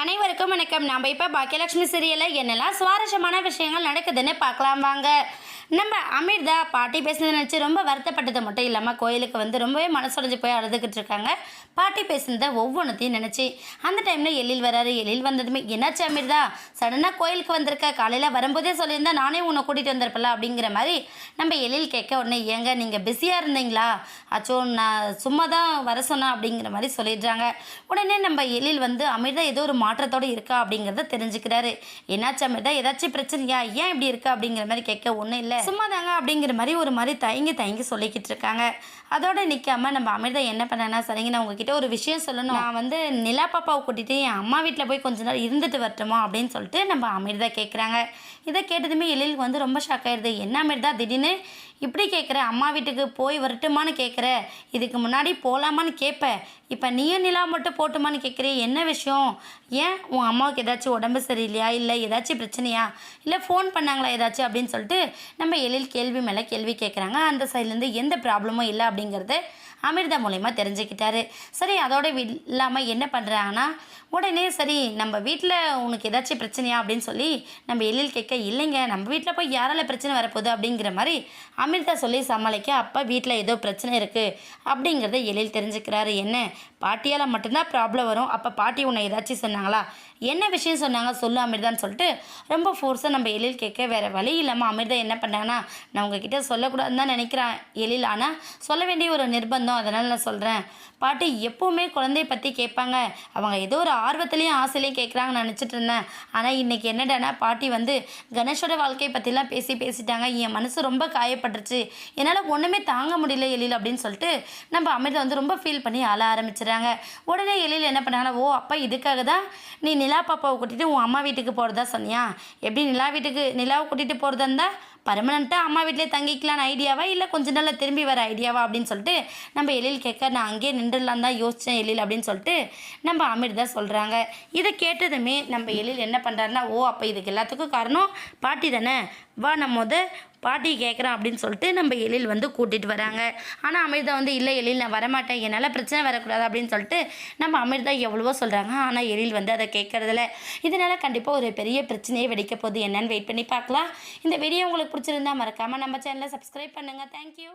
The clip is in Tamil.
அனைவருக்கும் வணக்கம். நம்ம இப்போ பாக்கியலட்சுமி சீரியலில் என்னெல்லாம் சுவாரஸ்யமான விஷயங்கள் நடக்குதுன்னு பார்க்கலாம் வாங்க. நம்ம அமிர்தா பாட்டி பேசுனதை நினச்சி ரொம்ப வருத்தப்பட்டது மட்டும் இல்லாமல் கோயிலுக்கு வந்து ரொம்பவே மனசுடைஞ்சு போய் அழுதுகிட்டு இருக்காங்க. பாட்டி பேசுனதை ஒவ்வொன்றத்தையும் நினச்சி அந்த டைமில் எழில் வராரு. எழில் வந்ததுமே என்னாச்சு அமிர்தா, சடனாக கோயிலுக்கு வந்திருக்க, காலையில் வரும்போதே சொல்லியிருந்தா நானே உன்னை கூட்டிகிட்டு வந்திருப்பல அப்படிங்கிற மாதிரி நம்ம எழில் கேட்க உடனே ஏங்க நீங்கள் பிஸியாக இருந்தீங்களா, அச்சோ நான் சும்மா தான் வர சொன்னேன் அப்படிங்கிற மாதிரி சொல்லிடுறாங்க. உடனே நம்ம எழில் வந்து அமிர்தா ஏதோ ஒரு மாற்றத்தோடு இருக்கா அப்படிங்கிறத தெரிஞ்சுக்கிறாரு. என்னாச்சு அமிர்தா, ஏதாச்சும் பிரச்சனையா, ஏன் இப்படி இருக்கா அப்படிங்கிற மாதிரி கேட்க ஒன்றும் இல்லை சும்மா தாங்க அப்படிங்கிற மாதிரி ஒரு மாதிரி தயங்கி சொல்லிக்கிட்டு இருக்காங்க. அதோட நிற்காம நம்ம அமிர்தா என்ன பண்ணனா, சரிங்க நான் உங்ககிட்ட ஒரு விஷயம் சொல்லணும், நான் வந்து நிலா பாப்பாவை கூட்டிகிட்டு என் அம்மா வீட்டில் போய் கொஞ்ச நேரம் இருந்துட்டு வரட்டுமா அப்படின்னு சொல்லிட்டு நம்ம அமிர்தா கேட்குறாங்க. இதை கேட்டதுமே எழிலுக்கு வந்து ரொம்ப ஷாக் ஆயிடுது. என்ன அமிர்தா திடீர்னு இப்படி கேட்குற, அம்மா வீட்டுக்கு போய் வரட்டுமான்னு கேட்குற, இதுக்கு முன்னாடி போகலாமான்னு கேட்ப, இப்போ நீயும் நிலா மட்டும் போட்டுமான்னு கேட்குறே, என்ன விஷயம், ஏன் உன் அம்மாவுக்கு ஏதாச்சும் உடம்பு சரியில்லையா, இல்லை ஏதாச்சும் பிரச்சனையா, இல்லை ஃபோன் பண்ணாங்களா ஏதாச்சும் அப்படின்னு சொல்லிட்டு நம்ம எழில் கேள்வி மேலே கேள்வி கேட்குறாங்க. அந்த சைட்லேருந்து எந்த ப்ராப்ளமும் இல்லை அப்படிங்கிறது அமிர்தா மூலயமா தெரிஞ்சுக்கிட்டாரு. சரி அதோட இல்லாமல் என்ன பண்ணுறாங்கன்னா, உடனே சரி நம்ம வீட்டில் உனக்கு ஏதாச்சும் பிரச்சனையா அப்படின்னு சொல்லி நம்ம எழில் கேட்க, இல்லைங்க நம்ம வீட்டில் போய் யாரால பிரச்சனை வரப்போகுது அப்படிங்கிற மாதிரி அமிர்தா சொல்லி சமாளிக்க, அப்போ வீட்டில் ஏதோ பிரச்சனை இருக்குது அப்படிங்கிறத எழில் தெரிஞ்சுக்கிறாரு. என்ன பாட்டியால் மட்டும்தான் ப்ராப்ளம் வரும், அப்போ பாட்டி உன்னை ஏதாச்சும் சொன்னாங்களா, என்ன விஷயம் சொன்னாங்க சொல்லு அமிர்தான்னு சொல்லிட்டு ரொம்ப ஃபோர்ஸாக நம்ம எழில் கேட்க, வேறு வழி இல்லாமல் அமிர்தா என்ன பண்ணாங்கன்னா, நான் உங்ககிட்ட சொல்லக்கூடாதுன்னு தான் நினைக்கிறேன் எழில், ஆனால் சொல்ல வேண்டிய ஒரு நிர்பந்தம், அதனால் நான் சொல்கிறேன். பாட்டி எப்போவுமே குழந்தைய பற்றி கேட்பாங்க, அவங்க ஏதோ ஒரு ஆர்வத்துலேயும் ஆசையிலையும் கேட்குறாங்கன்னு நினச்சிட்டு இருந்தேன். ஆனால் இன்றைக்கி என்னடானா பாட்டி வந்து கணேஷோட வாழ்க்கையை பற்றிலாம் பேசிட்டாங்க, என் மனசு ரொம்ப காயப்பட்டுருச்சு, என்னால் ஒன்றுமே தாங்க முடியல எழில் அப்படின்னு சொல்லிட்டு நம்ம அமிர்தா வந்து ரொம்ப ஃபீல் பண்ணி அழ ஆரம்பிச்சிடுறாங்க. உடனே எழில் என்ன பண்ணாங்கன்னா, ஓ அப்போ இதுக்காக தான் நீ நிலா பாப்பாவை கூட்டிகிட்டு உன் அம்மா வீட்டுக்கு போகிறதா சொன்னியா, எப்படி நிலாவை கூட்டிகிட்டு போகிறதா இருந்தால் பர்மனெண்ட்டாக அம்மா வீட்டிலே தங்கிக்கலான்னு ஐடியாவா, இல்லை கொஞ்ச நாளில் திரும்பி வர ஐடியாவா அப்படின்னு சொல்லிட்டு நம்ம எழில் கேட்க, நான் அங்கேயே நின்றுடலாம் தான் யோசித்தேன் எழில் அப்படின்னு சொல்லிட்டு நம்ம அமிர்தா சொல்கிறாங்க. இதை கேட்டதுமே நம்ம எழில் என்ன பண்ணுறாருன்னா, ஓ அப்போ இதுக்கு எல்லாத்துக்கும் காரணம் பாட்டி தானே, வா நம்ம பாட்டி கேட்குறேன் அப்படின்னு சொல்லிட்டு நம்ம எழில் வந்து கூட்டிகிட்டு வராங்க. ஆனால் அமிர்தா வந்து இல்லை எழில் நான் வரமாட்டேன், என்னால் பிரச்சனை வரக்கூடாது அப்படின்னு சொல்லிட்டு நம்ம அமிர்தா எவ்வளவோ சொல்கிறாங்க. ஆனால் எழில் வந்து அதை கேட்குறதில்ல. இதனால் கண்டிப்பாக ஒரு பெரிய பிரச்சனையே வெடிக்க போகுது, என்னன்னு வெயிட் பண்ணி பார்க்கலாம். இந்த வீடியோ உங்களுக்கு பிடிச்சிருந்தா மறக்காமல் நம்ம சேனலை சப்ஸ்கிரைப் பண்ணுங்கள். தேங்க்யூ.